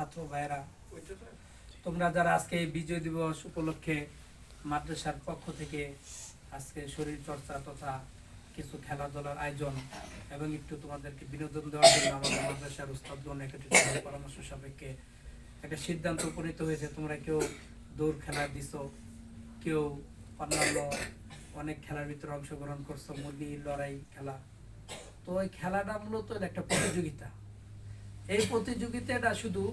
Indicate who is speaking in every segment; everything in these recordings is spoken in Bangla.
Speaker 1: ছাত্র ভাইয়েরা, তোমরা যারা আজকে এই বিজয় দিবস উপলক্ষে মাদ্রাসার পক্ষ থেকে আজকে শরীর চর্চা তথা কিছু খেলাধুলার আয়োজন এবং একটু তোমাদেরকে বিনোদন দেওয়ার জন্য আমাদের মাদ্রাসার উস্তাদগণ একটি পরামর্শ সাপেক্ষে একটা সিদ্ধান্ত উপনীত হয়েছে। তোমরা কেউ দৌড় খেলা দিছো, কেউ অন্যান্য অনেক খেলার ভিতরে অংশগ্রহণ করছো, মুরগি লড়াই খেলা। তো ওই খেলাটা মূলত একটা প্রতিযোগিতা। এই প্রতিযোগিতাটা শুধু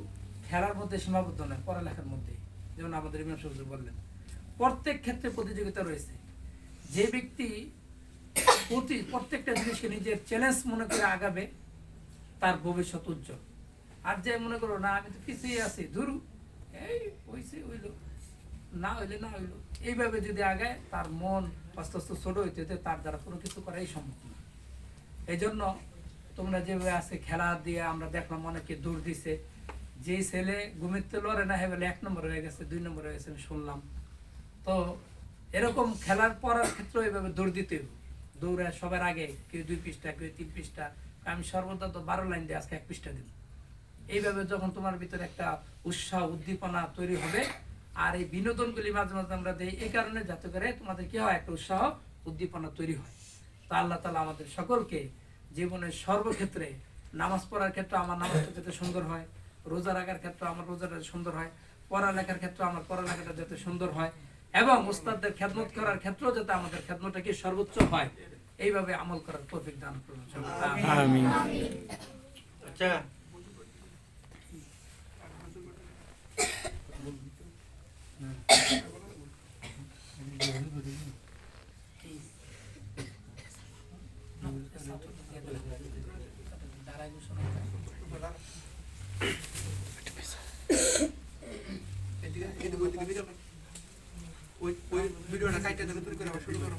Speaker 1: খেলার মধ্যে সীমাবদ্ধ নয়, পড়ালেখার মধ্যে। যেমন আমাদের ইমাম সাহেব বললেন, প্রত্যেক ক্ষেত্রে প্রতিযোগিতা রয়েছে। যে ব্যক্তি প্রত্যেকটা জিনিসকে নিজের চ্যালেঞ্জ মনে করে আগাবে, তার ভবিষ্যৎ উজ্জ্বল। আর যে মনে করো না আমি তো পিছিয়ে আছি, ধরু এই হইছে হইলো, না হইলে না হইলো, এইভাবে যদি আগায় তার মন আস্তে আস্তে ছোট হইতে হইতে তার দ্বারা কোনো কিছু করাই সম্ভব না। এই জন্য তোমরা যেভাবে আজকে খেলা দিয়ে আমরা দেখলাম অনেকে দৌড় দিছে, যে ছেলে ঘুমিতে লড়ে না বলে 1 নম্বর হয়ে গেছে, 2 নম্বর হয়ে গেছে, আমি শুনলাম। তো এরকম খেলার পড়ার ক্ষেত্রে এইভাবে দৌড় দিতে হবে। দৌড়ে সবার আগে কেউ 2 পৃষ্ঠা, কেউ 3 পৃষ্ঠা, আমি সর্বদা তো 12 লাইন দিয়ে আজকে 1 পৃষ্ঠা দিব। এইভাবে যখন তোমার ভিতরে একটা উৎসাহ উদ্দীপনা তৈরি হবে, আর এই বিনোদনগুলি মাঝে মাঝে আমরা দিই এই কারণে যাতে করে তোমাদের কি হয়, একটা উৎসাহ উদ্দীপনা তৈরি হয়। তো আল্লাহ তাআলা আমাদের সকলকে জীবনের সর্বক্ষেত্রে, নামাজ পড়ার ক্ষেত্রে আমার নামাজটা যাতে সুন্দর হয়, রোজা রাখার ক্ষেত্রে আমার রোজাটা সুন্দর হয়, পড়ালেখার ক্ষেত্রে আমার পড়ালেখাটা যাতে সুন্দর হয়, এবং উস্তাদদের খেদমত করার ক্ষেত্রেও যাতে আমাদের খেদমতটা কি সর্বোচ্চ হয়, এইভাবে আমল করার তৌফিক দান করুন। আমিন।
Speaker 2: আচ্ছা, ওই ভিডিওটা কাইটা শুরু করো।